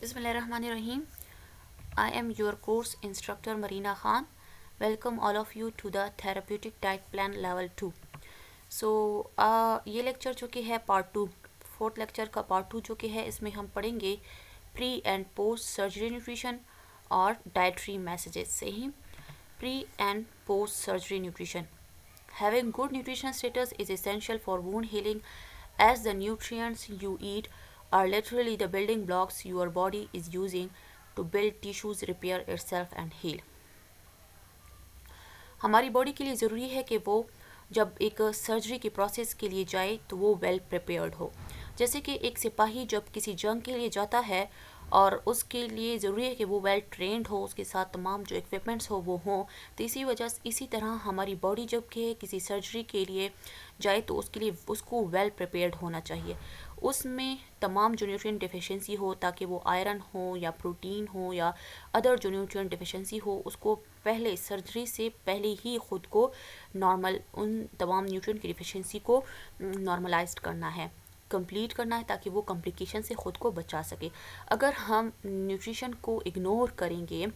Bismillahirrahmanirrahim. I am your course instructor Marina Khan. Welcome all of you to the Therapeutic Diet Plan Level 2. ये lecture जो कि है part 2, fourth lecture का part 2 जो कि है, इसमें हम पढ़ेंगे pre and post surgery nutrition और डाइटरी मैसेजेस से ही। Pre and post surgery nutrition. Having good nutrition status is essential for wound healing as the nutrients you eat are literally the building blocks your body is using to build tissues, repair itself and heal. हमारी body के लिए ज़रूरी है कि वो जब एक surgery के प्रोसेस के लिए जाए तो वो वेल प्रिपेयर्ड हो. जैसे कि एक सिपाही जब किसी जंग के लिए जाता है और उसके लिए ज़रूरी है कि वो वेल ट्रेंड हो, उसके साथ तमाम जो इक्विपमेंट्स हो वो हों. तो इसी तरह हमारी बॉडी जब कि किसी सर्जरी के लिए जाए तो उसके लिए उसको वेल प्रिपेयर्ड होना चाहिए. उसमें तमाम जो न्यूट्रिएंट डिफिशिएंसी हो, ताकि वो आयरन हो या प्रोटीन हो या अदर जो न्यूट्रिएंट डिफिशिएंसी हो, उसको पहले सर्जरी से पहले ही ख़ुद को नॉर्मल, उन तमाम न्यूट्रिएंट की डिफिशिएंसी को नॉर्मलाइज्ड करना है, कंप्लीट करना है, ताकि वो कॉम्प्लिकेशन से ख़ुद को बचा सके. अगर हम न्यूट्रिशन को इग्नोर करेंगे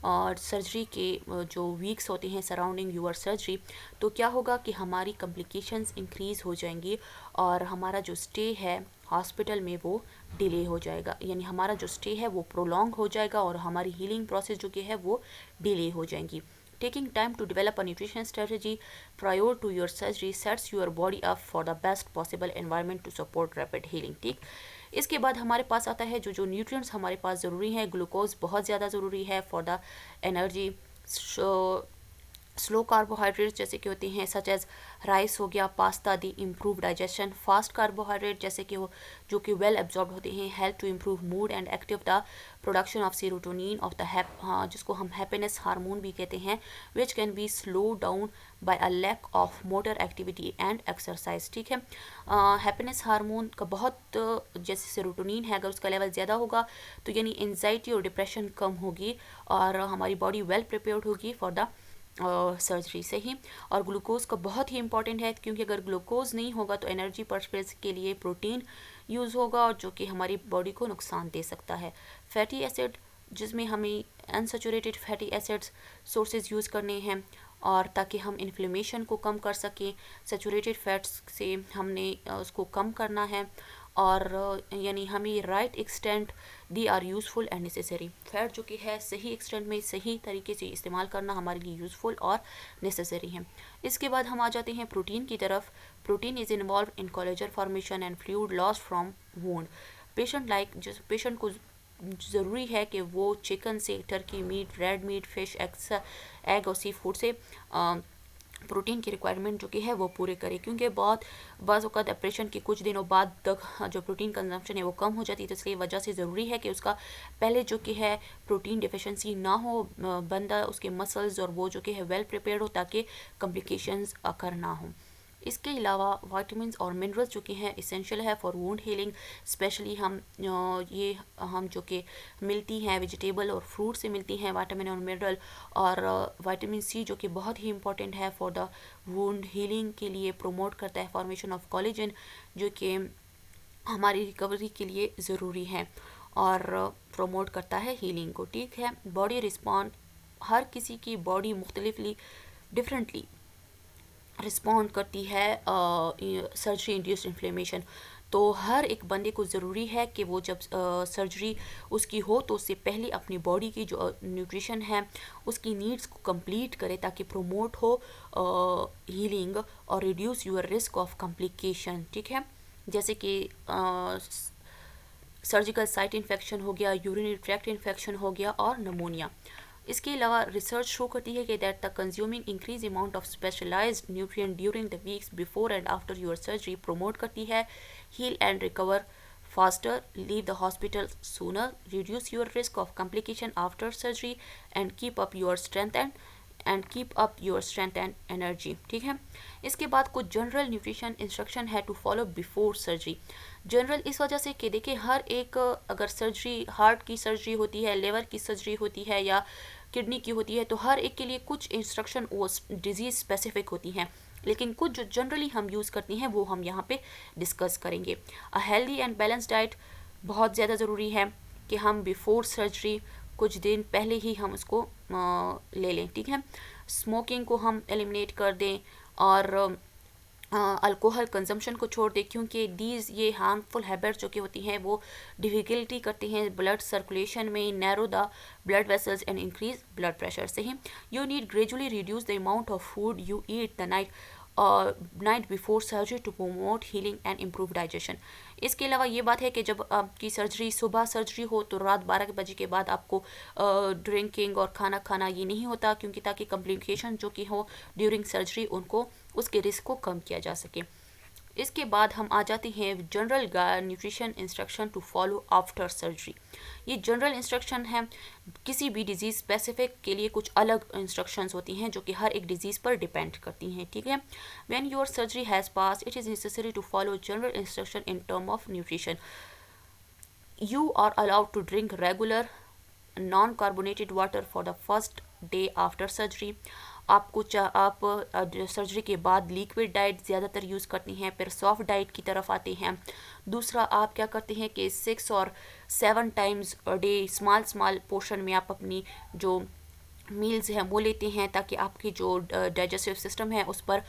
और सर्जरी के जो वीक्स होते हैं सराउंडिंग यूर सर्जरी, तो क्या होगा कि हमारी कॉम्प्लिकेशंस इंक्रीज़ हो जाएंगी और हमारा जो स्टे है हॉस्पिटल में वो डिले हो जाएगा. यानी हमारा जो स्टे है वो प्रोलॉन्ग हो जाएगा और हमारी हीलिंग प्रोसेस जो कि है वो डिले हो जाएंगी. Taking time to develop a nutrition strategy prior to your surgery sets your body up for the best possible environment to support rapid healing. ठीक, इसके बाद हमारे पास आता है जो न्यूट्रिएंट्स हमारे पास ज़रूरी हैं. ग्लूकोज बहुत ज़्यादा ज़रूरी है for the energy. Slow carbohydrates जैसे कि होते हैं सच एज राइस हो गया, pasta, they improve digestion. Fast carbohydrate जैसे कि हो जो कि वेल एब्जॉर्ब होते हैं, help to improve mood and active the production of serotonin of the जिसको हम हैप्पीनेस हार्मोन भी कहते हैं, which can be slow down by a lack of motor activity and exercise. ठीक है, हैप्पीनेस हार्मोन का बहुत जैसे सेरोटोनिन है, अगर उसका लेवल ज़्यादा होगा तो यानी एंजाइटी और डिप्रेशन कम होगी और हमारी बॉडी वेल प्रिपेयर्ड होगी फॉर द सर्जरी से ही. और ग्लूकोज का बहुत ही इंपॉर्टेंट है, क्योंकि अगर ग्लूकोज नहीं होगा तो एनर्जी परचेज के लिए प्रोटीन यूज़ होगा और जो कि हमारी बॉडी को नुकसान दे सकता है. फैटी एसिड, जिसमें हमें unsaturated fatty acids sources use करने हैं और ताकि हम इन्फ्लेमेशन को कम कर सकें. सैचुरेटेड फैट्स से हमने उसको कम करना है और यानी हमें right extent they are useful and necessary. Fat जो कि है सही एक्सटेंट में सही तरीके से इस्तेमाल करना हमारे लिए यूज़फुल और नेसेसरी है. इसके बाद हम आ जाते हैं प्रोटीन की तरफ. Protein is involved in collagen formation and fluid loss from wound. जिस पेशेंट को ज़रूरी है कि वो चिकन से, turkey meat, red meat, fish, egg और सी फूड से प्रोटीन की रिक्वायरमेंट जो कि है वो पूरे करे, क्योंकि बाज़ औक़ात ऑपरेशन के कुछ दिनों बाद तक जो प्रोटीन कंजम्पशन है वो कम हो जाती है. तो इसलिए वजह से ज़रूरी है कि उसका पहले जो कि है प्रोटीन डिफिशेंसी ना हो, बंदा उसके मसल्स और वो जो कि है वेल प्रिपेयर्ड हो ताकि कॉम्प्लिकेशंस अकर ना हो. इसके अलावा वाइटामिन्स और मिनरल्स जो कि हैं इसेंशियल है फॉर वुंड हीलिंग. स्पेशली हम जो कि मिलती हैं वेजिटेबल और फ्रूट से मिलती हैं विटामिन और मिनरल. और विटामिन सी जो कि बहुत ही इंपॉर्टेंट है फॉर द वुंड हीलिंग के लिए, प्रोमोट करता है फॉर्मेशन ऑफ कोलेजन जो कि हमारी रिकवरी के लिए ज़रूरी है और प्रोमोट करता है हीलिंग को. ठीक है, बॉडी रिस्पॉन्ड, हर किसी की बॉडी मुख्तलिफली डिफरेंटली रिस्पॉन्ड करती है सर्जरी इंड्यूस्ड इन्फ्लेमेशन. तो हर एक बंदे को ज़रूरी है कि वो जब सर्जरी उसकी हो तो उससे पहले अपनी बॉडी की जो न्यूट्रिशन है उसकी नीड्स को कंप्लीट करे ताकि प्रोमोट हो हीलिंग और reduce your risk of complication. ठीक है, जैसे कि सर्जिकल साइट इन्फेक्शन हो गया, यूरिनरी ट्रैक्ट इन्फेक्शन हो गया और नमोनिया. इसके अलावा रिसर्च शो करती है कि that the consuming increase amount of specialised nutrient during the weeks before and after your surgery promote करती है heal and recover faster, leave the hospital sooner, reduce your risk of complication after surgery and keep up your strength and energy. ठीक है, इसके बाद कुछ general nutrition instruction है to follow before surgery. General इस वजह से कि देखिए हर एक, अगर सर्जरी हार्ट की सर्जरी होती है, लिवर की सर्जरी होती है या किडनी की होती है, तो हर एक के लिए कुछ इंस्ट्रक्शन वो डिजीज़ स्पेसिफिक होती हैं, लेकिन कुछ जो जनरली हम यूज़ करते हैं वो हम यहाँ पे डिस्कस करेंगे. A healthy and balance diet बहुत ज़्यादा ज़रूरी है. कि हम बिफोर सर्जरी कुछ दिन पहले ही हम उसको ले लें, ठीक है। स्मोकिंग को हम एलिमिनेट कर दें और अल्कोहल कंजम्पशन को छोड़ दें, क्योंकि ये हार्मफुल हैबिट्स जो कि होती हैं वो डिफ़िकल्टी करती हैं ब्लड सर्कुलेशन में, narrow the blood vessels and increase blood pressure से ही। You need gradually reduce the amount of food you eat the night before surgery to promote healing and improve digestion. इसके अलावा ये बात है कि जब आपकी सर्जरी सुबह सर्जरी हो तो रात 12 बजे के बाद आपको ड्रिंकिंग और खाना खाना ये नहीं होता, क्योंकि ताकि कॉम्प्लिकेशन जो कि हो ड्यूरिंग सर्जरी उनको उसके रिस्क को कम किया जा सके। इसके बाद हम आ जाते हैं general nutrition instruction to follow after surgery. ये जनरल इंस्ट्रक्शन है, किसी भी डिजीज़ स्पेसिफिक के लिए कुछ अलग इंस्ट्रक्शंस होती हैं जो कि हर एक डिजीज़ पर डिपेंड करती हैं, ठीक है। When your surgery has pass it is necessary to follow general instruction in term of nutrition. You are allowed to drink regular non-carbonated water for the first day after surgery. आप surgery के बाद liquid diet ज़्यादातर use करते हैं, फिर soft diet की तरफ आते हैं। दूसरा, आप क्या करते हैं कि 6 और 7 times a day small portion में आप अपनी जो मील्स हैं वो लेते हैं, ताकि आपकी जो डाइजेस्टिव सिस्टम है उस पर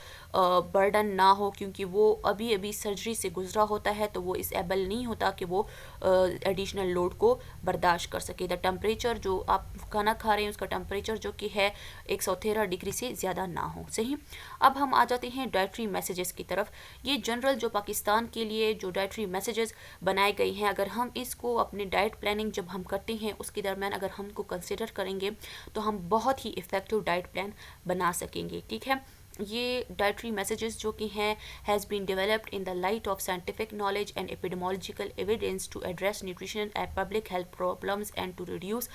बर्डन ना हो, क्योंकि वो अभी अभी सर्जरी से गुजरा होता है तो वो इस एबल नहीं होता कि वो एडिशनल लोड को बर्दाश्त कर सके। द टेम्परेचर जो आप खाना खा रहे हैं उसका टेम्परेचर जो कि है 113 डिग्री से ज़्यादा ना हो, सही। अब हम आ जाते हैं डाइटरी मैसेजेस की तरफ। ये जनरल जो पाकिस्तान के लिए जो डाइटरी मैसेजेस बनाए गए हैं, अगर हम इसको अपने डाइट प्लानिंग जब हम करते हैं उसके दरमियान अगर हमको कंसिडर करेंगे तो हम बहुत ही इफ़ेक्टिव डाइट प्लान बना सकेंगे, ठीक है। ये डाइटरी मैसेजेस जो कि हैं has been developed in the light of scientific knowledge and epidemiological evidence to address nutrition and public health problems and to reduce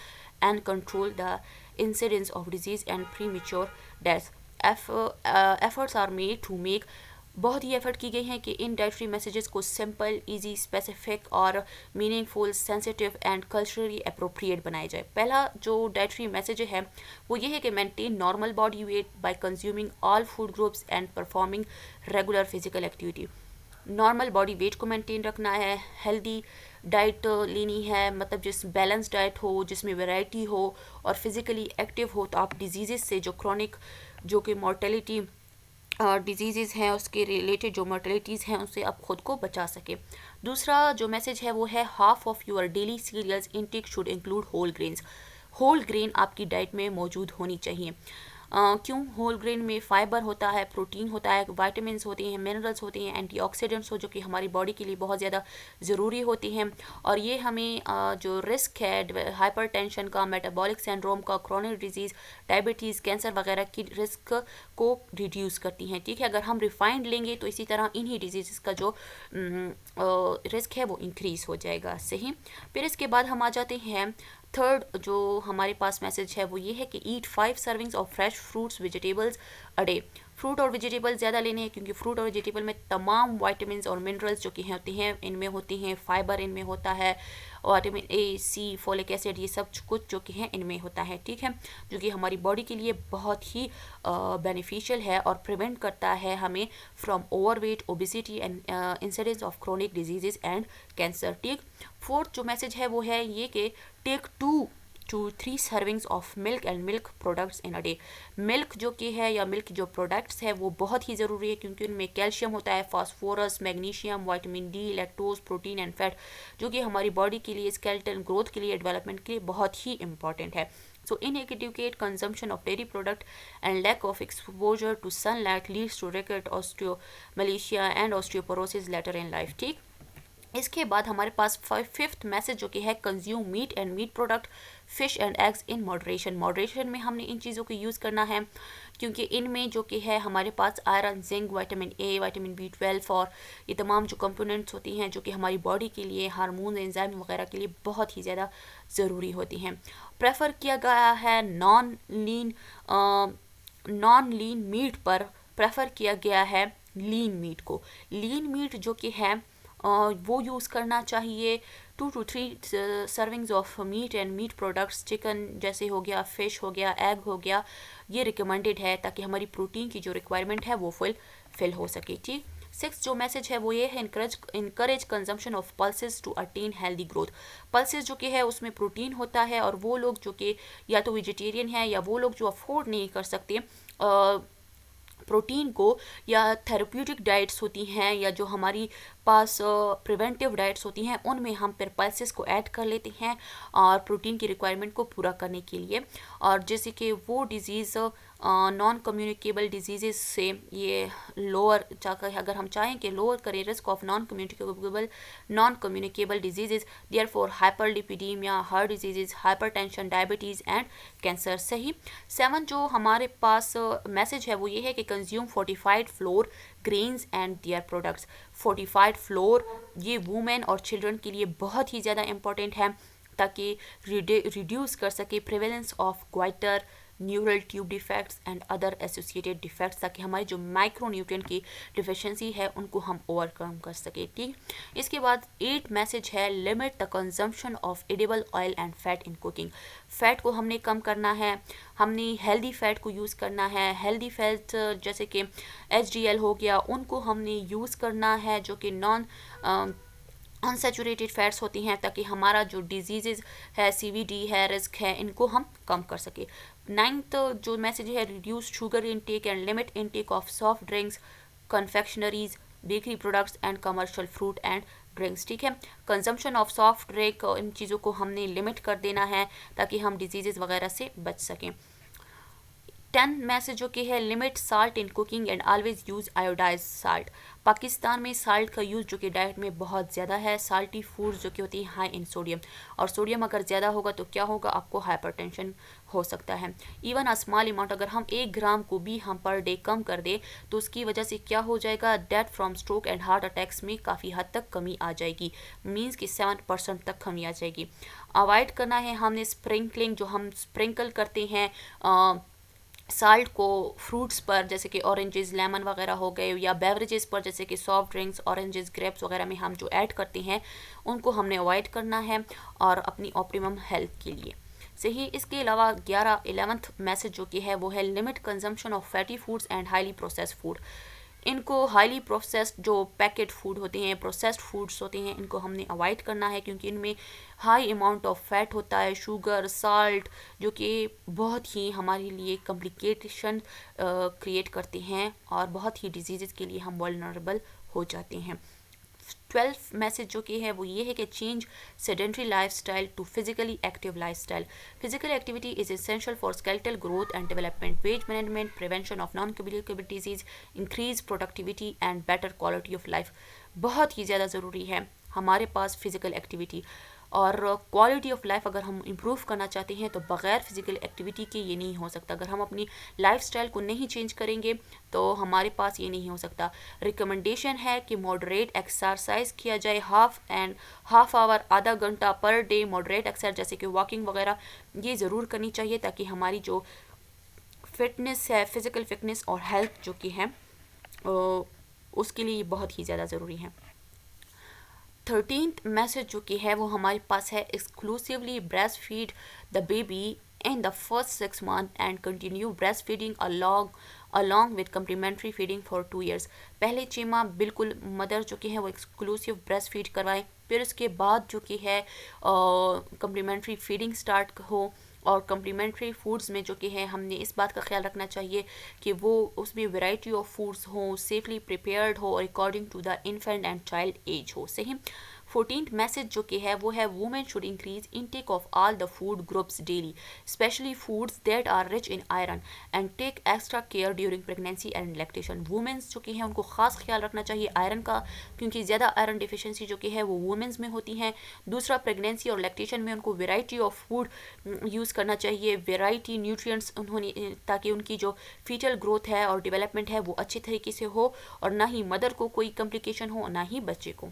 and control the incidence of disease and premature death. efforts are made to make बहुत ही effort की गई हैं कि इन dietary messages को simple, easy, specific और meaningful, sensitive and culturally appropriate बनाया जाए। पहला जो डाइटरी मैसेज है वो ये है कि maintain normal body weight by consuming all food groups and performing regular physical activity. Normal body weight को मेंटेन रखना है, हेल्दी डाइट लेनी है, मतलब जिस बैलेंस डाइट हो, जिसमें वैरायटी हो और फिज़िकली एक्टिव हो, तो आप डिजीज़ से जो क्रॉनिक जो कि मॉर्टेलिटी डिजीज़ हैं उसके रिलेटेड जो मॉर्टेलिटीज़ हैं उससे आप खुद को बचा सके। दूसरा जो मैसेज है वो है half of your daily cereals intake should include whole grains. Whole grain आपकी डाइट में मौजूद होनी चाहिए। क्यों? होल ग्रेन में फाइबर होता है, प्रोटीन होता है, विटामिन्स होते हैं, मिनरल्स होते हैं, एंटीऑक्सीडेंट्स हो जो कि हमारी बॉडी के लिए बहुत ज़्यादा ज़रूरी होती हैं, और ये हमें जो रिस्क है हाइपरटेंशन का, मेटाबॉलिक सिंड्रोम का, क्रोनिक डिजीज़, डायबिटीज़, कैंसर वगैरह की रिस्क को रिड्यूस करती हैं, ठीक है। अगर हम रिफाइंड लेंगे तो इसी तरह इन्हीं डिजीज़ का जो रिस्क है वो इंक्रीज़ हो जाएगा, सही। फिर इसके बाद हम आ जाते हैं थर्ड जो हमारे पास मैसेज है वो ये है कि ईट 5 servings of fresh fruits vegetables a day. Fruit और वेजिटेबल ज़्यादा लेने हैं, क्योंकि फ्रूट और वेजिटेबल में तमाम वाइटामिन और मिनरल्स जो कि होती हैं इनमें होती हैं, फाइबर इनमें होता है, vitamin A, C, folic acid, ये सब कुछ जो कि हैं इनमें होता है, ठीक है, जो कि हमारी बॉडी के लिए बहुत ही बेनिफिशियल है और प्रिवेंट करता है हमें from overweight, obesity and incidence of chronic diseases and cancer, ठीक। फोर्थ जो मैसेज है वो है ये कि take 2 to 3 servings of milk and milk products in a day. Milk जो कि है या मिल्क जो प्रोडक्ट्स है वो बहुत ही ज़रूरी है, क्योंकि उनमें कैल्शियम होता है, phosphorus, magnesium, vitamin D, lactose, protein and fat, जो कि हमारी बॉडी के लिए, स्केलेटल ग्रोथ के लिए, डेवलपमेंट के लिए बहुत ही इंपॉर्टेंट है। So inadequate consumption of dairy product and lack of exposure to sunlight leads to rickets, osteomalacia and osteoporosis later in life, ठीक। इसके बाद हमारे पास फिफ्थ मैसेज जो कि है consume meat and meat product, fish and eggs in moderation. Moderation में हमने इन चीज़ों को यूज़ करना है, क्योंकि इनमें जो कि है हमारे पास iron, zinc, vitamin A, vitamin B12 और ये तमाम जो कंपोनेंट्स होती हैं जो कि हमारी बॉडी के लिए, हार्मोन, एंजाइम वगैरह के लिए बहुत ही ज़्यादा ज़रूरी होती हैं। प्रेफर किया गया है नॉन लीन मीट पर प्रेफर किया गया है लीन मीट को। लीन मीट जो कि है वो यूज़ करना चाहिए। 2 to 3 servings of meat and meat products, chicken जैसे हो गया, फ़िश हो गया, एग हो गया, ये रिकमेंडेड है ताकि हमारी प्रोटीन की जो रिक्वायरमेंट है वो फुलफिल हो सके, ठीक। सिक्स जो मैसेज है वो ये है, encourage consumption of pulses to attain healthy growth. Pulses जो कि है उसमें प्रोटीन होता है, और वो लोग जो कि या तो वेजिटेरियन है या वो लोग जो अफोर्ड नहीं कर सकते प्रोटीन को, या थेरेप्यूटिक डाइट्स होती हैं या जो हमारी पास प्रिवेंटिव डाइट्स होती हैं, उनमें हम फिर पल्सेस को ऐड कर लेते हैं और प्रोटीन की रिक्वायरमेंट को पूरा करने के लिए। और जैसे कि वो डिज़ीज़ नॉन कम्युनिकेबल डिजीज़ से ये लोअर जाकर, अगर हम चाहें कि लोअर करें risk of non communicable disease, therefore hyperlipidaemia, heart disease, hypertension, diabetes and cancer. सही। सेवन जो हमारे पास मैसेज है वो ये है कि consume fortified flour, grains and their products. Fortified flour ये वुमेन और चिल्ड्रन के लिए बहुत ही ज़्यादा इम्पॉर्टेंट है, ताकि रिड्यूस कर सके prevalence of goitre, neural tube defects and other associated defects, ताकि हमारी जो माइक्रोन्यूट्रिएंट की डिफिशिएंसी है उनको हम ओवरकम कर सके। ठीक। इसके बाद 8 मैसेज है, limit the consumption of edible oil and fat in cooking. Fat को हमने कम करना है, हमने हेल्दी फैट को यूज़ करना है। हेल्दी फैट जैसे कि HDL हो गया, उनको हमने यूज़ करना है, जो कि नॉन अनसेचुरेटेड फैट्स होती हैं, ताकि हमारा जो डिजीज़ है, CVD है, रिस्क है, इनको हम कम कर सके। नाइन्थ जो मैसेज है, reduce sugar intake and limit intake of soft drinks, confectioneries, bakery products and commercial fruit and drinks. ठीक है। कंजम्पशन ऑफ सॉफ्ट ड्रिंक, इन चीज़ों को हमने लिमिट कर देना है ताकि हम डिजीज़ वगैरह से बच सकें। 10 मैसेज जो कि है, limit salt in cooking and always use iodise salt. Pakistan में साल्ट का यूज़ जो कि डाइट में बहुत ज़्यादा है। साल्टी फूड्स जो कि होती हैं हाई इन सोडियम, और सोडियम अगर ज़्यादा होगा तो क्या होगा, आपको हाइपरटेंशन हो सकता है। इवन अ स्मॉल अमाउंट, अगर हम 1 ग्राम को भी हम पर डे कम कर दे तो उसकी वजह से क्या हो जाएगा, death from stroke and heart attacks में काफ़ी हद तक कमी आ जाएगी। मीन्स कि 7% तक कमी आ जाएगी। अवॉइड करना है हमने स्प्रिंकलिंग, जो हम स्प्रिंकल करते हैं साल्ट को फ्रूट्स पर, जैसे कि ऑरेंजेस, लेमन वगैरह हो गए, या बेवरेजेस पर जैसे कि सॉफ्ट ड्रिंक्स, ऑरेंजेस, ग्रेप्स वगैरह में हम जो ऐड करते हैं उनको हमने अवॉइड करना है और अपनी ऑप्टिमम हेल्थ के लिए। सही। इसके अलावा 11th मैसेज जो कि है वो है, limit consumption of fatty foods and highly processed food. इनको हाईली प्रोसेस्ड जो पैकेट फूड होते हैं, प्रोसेस्ड फूड्स होते हैं, इनको हमने अवॉइड करना है, क्योंकि इनमें हाई अमाउंट ऑफ फैट होता है, शुगर, साल्ट, जो कि बहुत ही हमारे लिए कॉम्प्लिकेशन क्रिएट करते हैं और बहुत ही डिजीज़ के लिए हम वल्नरेबल हो जाते हैं। 12 मैसेज जो कि है वो ये है कि change sedentary lifestyle to physically active lifestyle. Physical activity is essential for skeletal growth and development, weight management, prevention of non communicable disease, increase productivity and better quality of life. बहुत ही ज़्यादा ज़रूरी है हमारे पास फिजिकल एक्टिविटी, और quality of life अगर हम इम्प्रूव करना चाहते हैं तो बग़ैर फिजिकल एक्टिविटी के ये नहीं हो सकता। अगर हम अपनी लाइफस्टाइल को नहीं चेंज करेंगे तो हमारे पास ये नहीं हो सकता। रिकमेंडेशन है कि मॉडरेट एक्सरसाइज किया जाए, हाफ आवर, आधा घंटा पर डे मॉडरेट एक्सरसाइज जैसे कि वॉकिंग वगैरह ये ज़रूर करनी चाहिए, ताकि हमारी जो फिटनेस है, फिज़िकल फिटनेस और हेल्थ जो कि है उसके लिए बहुत ही ज़्यादा ज़रूरी है। 13th मैसेज जो कि है वो हमारे पास है, exclusively breastfeed the baby in the first 6 months and continue breastfeeding along with complementary feeding for 2 years। पहले 6 माह बिल्कुल मदर जो कि है वो एक्सक्लूसिव ब्रेस्ट फीड करवाएं, फिर उसके बाद जो कि है कम्प्लीमेंट्री फीडिंग स्टार्ट हो। और कम्प्लीमेंट्री फूड्स में जो कि है हमने इस बात का ख्याल रखना चाहिए कि वो उसमें वैरायटी ऑफ फूड्स हो, सेफली प्रिपेयर्ड हो और according to the infant and child age हो। सही। 14th मैसेज जो कि है वो है, women should increase intake of all the food groups daily, specially foods that are rich in iron and take extra care during pregnancy and lactation. Women's जो कि है उनको खास ख्याल रखना चाहिए आयरन का, क्योंकि ज़्यादा आयरन डिफिशिएंसी जो कि है वो वुमेन्स में होती हैं। दूसरा, प्रेगनेंसी और लैक्टेशन में उनको वेराइटी ऑफ फूड यूज़ करना चाहिए, वेराइटी न्यूट्रिएंट्स उन्होंने, ताकि उनकी जो फीटल ग्रोथ है और डेवलपमेंट है वो अच्छे तरीके से हो और ना ही मदर को कोई कॉम्प्लिकेशन हो ना ही बच्चे को।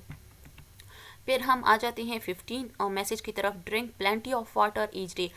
फिर हम आ जाते हैं 15 और मैसेज की तरफ, drink plenty of water each day.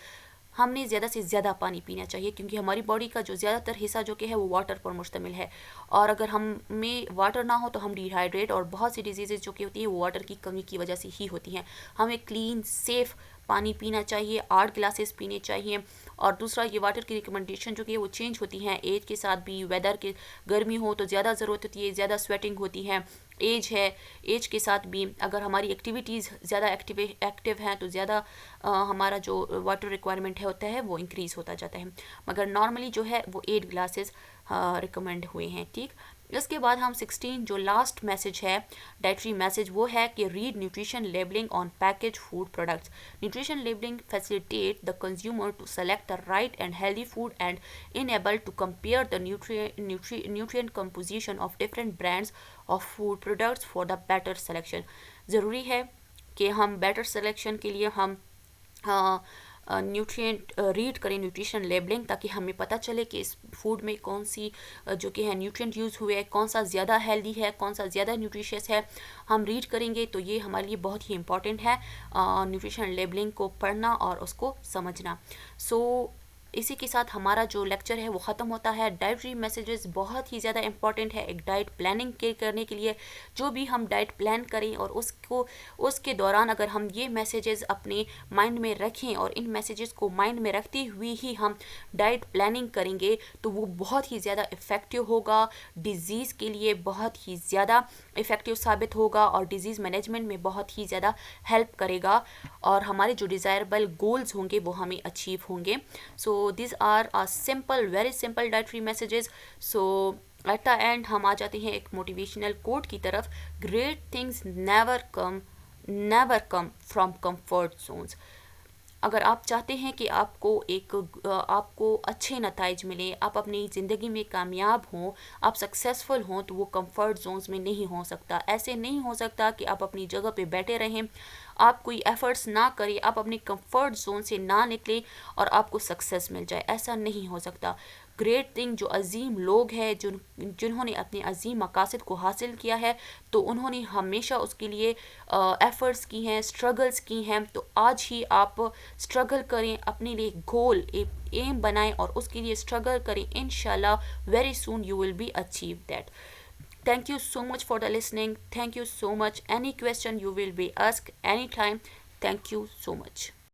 हमने ज़्यादा से ज़्यादा पानी पीना चाहिए, क्योंकि हमारी बॉडी का जो ज़्यादातर हिस्सा जो कि है वो वाटर पर मुश्तमिल है, और अगर हम में वाटर ना हो तो हम डिहाइड्रेट और बहुत सी डिजीज़ जो कि होती है वो वाटर की कमी की वजह से ही होती हैं। हमें क्लीन, सेफ़ पानी पीना चाहिए, 8 ग्लासेस पीने चाहिए। और दूसरा, ये वाटर की रिकमेंडेशन जो कि वो चेंज होती हैं एज के साथ भी। वेदर के गर्मी हो तो ज़्यादा ज़रूरत होती है, ज़्यादा स्वेटिंग होती है। एज है, एज के साथ भी अगर हमारी एक्टिविटीज़ ज़्यादा एक्टिव हैं तो ज़्यादा हमारा जो वाटर रिक्वायरमेंट है होता है वो इंक्रीज़ होता जाता है। मगर नॉर्मली जो है वो 8 ग्लासेस रिकमेंड हुए हैं, ठीक। इसके बाद हम 16 जो लास्ट मैसेज है, डाइटरी मैसेज, वो है कि read nutrition labelling on package food products. Nutrition labelling facilitate the consumer to select the right and healthy food and enable to compare the nutrient composition of different brands of food products for the better selection. ज़रूरी है कि हम better selection के लिए हम nutrient read करें nutrition labelling, ताकि हमें पता चले कि इस फूड में कौन सी जो कि है न्यूट्रिएंट यूज़ हुए हैं, कौन सा ज़्यादा हेल्दी है, कौन सा ज़्यादा न्यूट्रिशियस है। हम रीड करेंगे तो ये हमारे लिए बहुत ही इंपॉर्टेंट है, न्यूट्रिशन लेबलिंग को पढ़ना और उसको समझना। सो इसी के साथ हमारा जो लेक्चर है वो ख़त्म होता है। डाइटरी मैसेजेस बहुत ही ज़्यादा इंपॉर्टेंट है एक डाइट प्लानिंग के करने के लिए। जो भी हम डाइट प्लान करें और उसके दौरान अगर हम ये मैसेजेस अपने माइंड में रखें और इन मैसेजेस को माइंड में रखते हुए ही हम डाइट प्लानिंग करेंगे तो वो बहुत ही ज़्यादा इफ़ेक्टिव होगा, डिज़ीज़ के लिए बहुत ही ज़्यादा इफ़ेक्टिव साबित होगा और डिज़ीज़ मैनेजमेंट में बहुत ही ज़्यादा हेल्प करेगा और हमारे जो डिज़ायरेबल गोल्स होंगे वो हमें अचीव होंगे। सो these are a simple, very simple dietary messages. So at the end हम आ जाते हैं एक मोटिवेशनल कोट की तरफ। Great things never come from comfort Jones. अगर आप चाहते हैं कि आपको अच्छे नताइज मिले, आप अपनी ज़िंदगी में कामयाब हों, आप सक्सेसफुल हों, तो वो कंफर्ट जोन्स में नहीं हो सकता। ऐसे नहीं हो सकता कि आप अपनी जगह पे बैठे रहें, आप कोई एफ़र्ट्स ना करें, आप अपने कंफर्ट जोन से ना निकलें और आपको सक्सेस मिल जाए, ऐसा नहीं हो सकता। ग्रेट थिंग जो अजीम लोग हैं जिन्होंने अपने अजीम मकासद को हासिल किया है, तो उन्होंने हमेशा उसके लिए एफ़र्ट्स की हैं, स्ट्रगल्स की हैं। तो आज ही आप स्ट्रगल करें, अपने लिए गोल एम बनाएं और उसके लिए स्ट्रगल करें। इंशाल्लाह very soon you will be achieve that. Thank you so much for the listening. Thank you so much. Any question you will be asked anytime. Thank you so much.